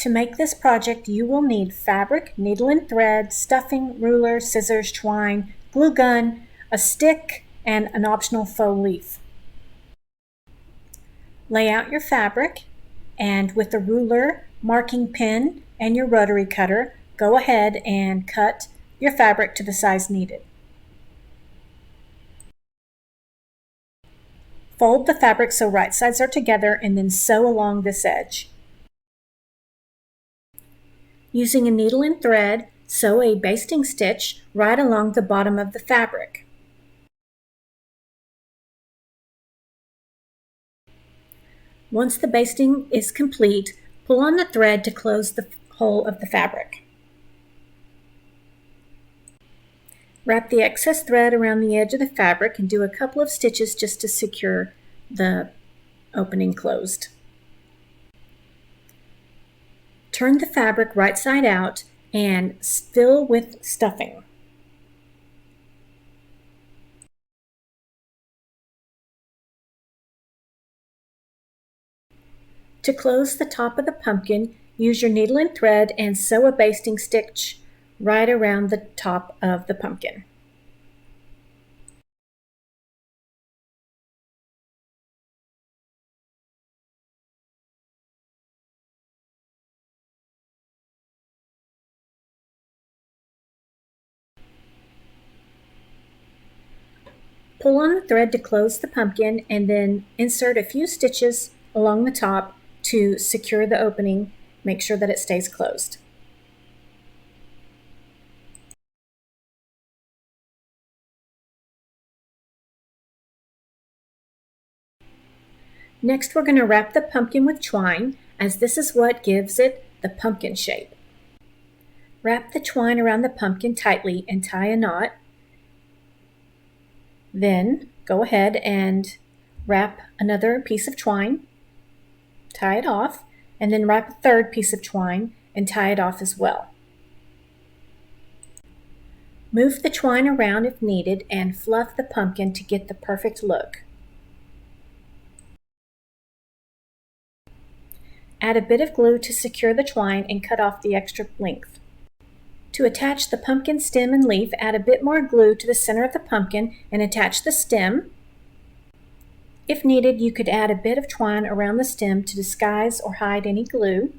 To make this project, you will need fabric, needle and thread, stuffing, ruler, scissors, twine, glue gun, a stick, and an optional faux leaf. Lay out your fabric, and with a ruler, marking pen, and your rotary cutter, go ahead and cut your fabric to the size needed. Fold the fabric so right sides are together and then sew along this edge. Using a needle and thread, sew a basting stitch right along the bottom of the fabric. Once the basting is complete, pull on the thread to close the hole of the fabric. Wrap the excess thread around the edge of the fabric and do a couple of stitches just to secure the opening closed. Turn the fabric right side out and fill with stuffing. To close the top of the pumpkin, use your needle and thread and sew a basting stitch right around the top of the pumpkin. Pull on the thread to close the pumpkin and then insert a few stitches along the top to secure the opening. Make sure that it stays closed. Next, we're going to wrap the pumpkin with twine, as this is what gives it the pumpkin shape. Wrap the twine around the pumpkin tightly and tie a knot. Then go ahead and wrap another piece of twine, tie it off, and then wrap a third piece of twine and tie it off as well. Move the twine around if needed and fluff the pumpkin to get the perfect look. Add a bit of glue to secure the twine and cut off the extra length. To attach the pumpkin stem and leaf, add a bit more glue to the center of the pumpkin and attach the stem. If needed, you could add a bit of twine around the stem to disguise or hide any glue.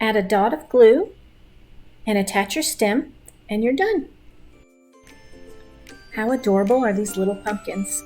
Add a dot of glue and attach your stem, and you're done. How adorable are these little pumpkins?